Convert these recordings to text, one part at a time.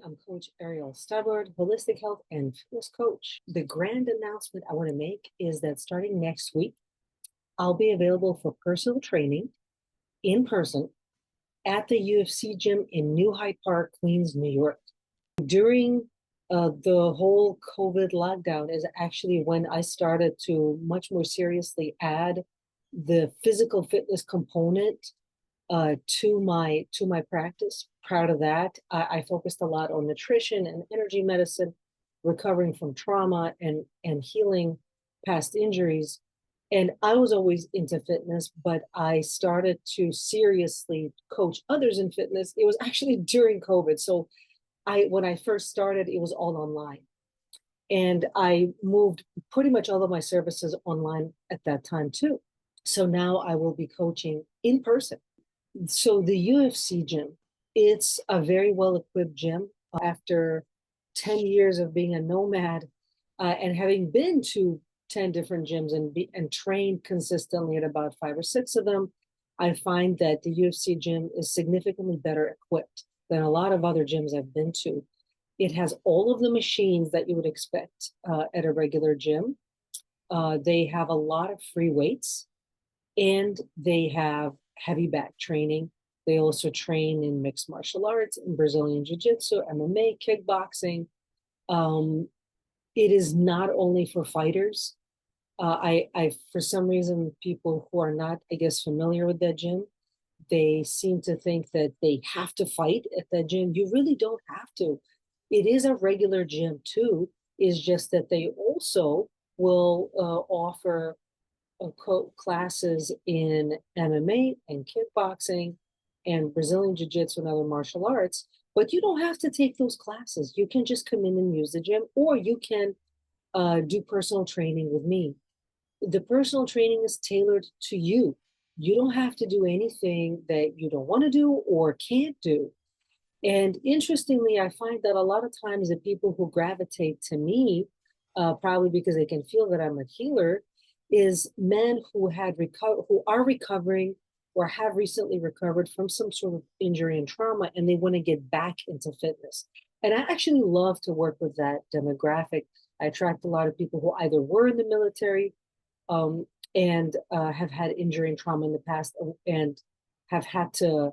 I'm Coach Arriale Starbird, holistic health and fitness coach. The grand announcement I want to make is that starting next week, I'll be available for personal training in person at the UFC gym in New Hyde Park, Queens, New York. During the whole COVID lockdown is actually when I started to much more seriously add the physical fitness component to my practice. Proud of that. I focused a lot on nutrition and energy medicine, recovering from trauma and healing past injuries. And I was always into fitness, but I started to seriously coach others in fitness. It was actually during COVID. So when I first started, it was all online. And I moved pretty much all of my services online at that time too. So now I will be coaching in person. So the UFC gym, it's a very well-equipped gym. After 10 years of being a nomad and having been to 10 different gyms and trained consistently at about 5 or 6 of them, I find that the UFC gym is significantly better equipped than a lot of other gyms I've been to. It has all of the machines that you would expect at a regular gym. They have a lot of free weights, and they have heavy back training. They also train in mixed martial arts, in Brazilian Jiu-Jitsu, MMA, kickboxing. It is not only for fighters. For some reason, people who are not, I guess, familiar with that gym, they seem to think that they have to fight at that gym. You really don't have to. It is a regular gym too. It's just that they also will offer classes in MMA and kickboxing and Brazilian Jiu-Jitsu and other martial arts, but you don't have to take those classes. You can just come in and use the gym, or you can do personal training with me. The personal training is tailored to you. You don't have to do anything that you don't want to do or can't do. And interestingly, I find that a lot of times the people who gravitate to me, probably because they can feel that I'm a healer, is men who are recovering or have recently recovered from some sort of injury and trauma, and they want to get back into fitness. And I actually love to work with that demographic. I attract a lot of people who either were in the military and have had injury and trauma in the past and have had to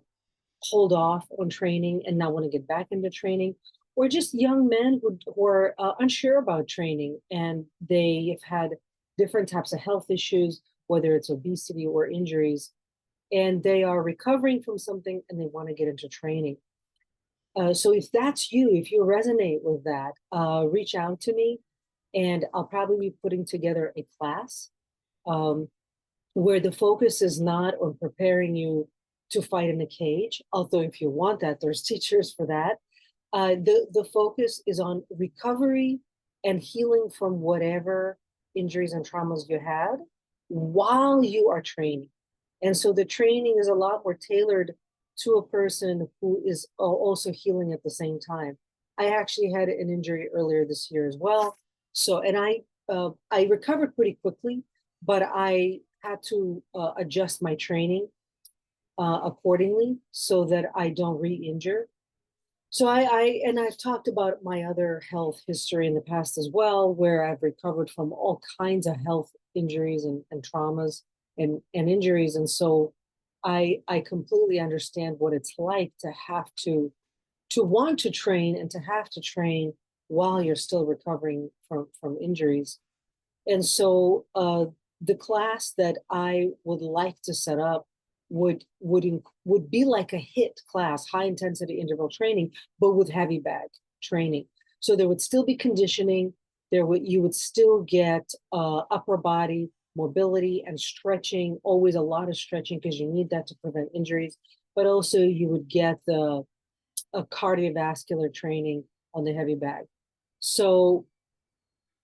hold off on training and now want to get back into training, or just young men who are unsure about training, and they have had different types of health issues, whether it's obesity or injuries, and they are recovering from something and they want to get into training. So if that's you, if you resonate with that, reach out to me, and I'll probably be putting together a class where the focus is not on preparing you to fight in a cage, although if you want that, there's teachers for that. The focus is on recovery and healing from whatever injuries and traumas you had while you are training. And so the training is a lot more tailored to a person who is also healing at the same time. I actually had an injury earlier this year as well. So, and I recovered pretty quickly, but I had to adjust my training accordingly so that I don't re-injure. So I've talked about my other health history in the past as well, where I've recovered from all kinds of health injuries and traumas and injuries. And so I completely understand what it's like to have to want to train and to have to train while you're still recovering from injuries. And so the class that I would like to set up would be like a HIIT class, high intensity interval training, but with heavy bag training. So there would still be conditioning. You would still get upper body mobility and stretching, always a lot of stretching because you need that to prevent injuries. But also you would get the cardiovascular training on the heavy bag. So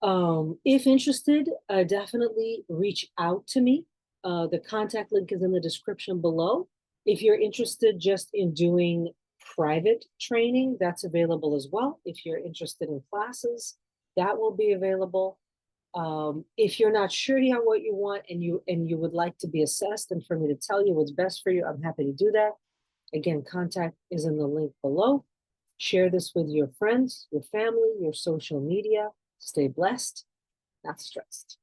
if interested, definitely reach out to me. The contact link is in the description below. If you're interested just in doing private training, that's available as well. If you're interested in classes, that will be available. If you're not sure yet what you want and you would like to be assessed and for me to tell you what's best for you, I'm happy to do that. Again, contact is in the link below. Share this with your friends, your family, your social media. Stay blessed, not stressed.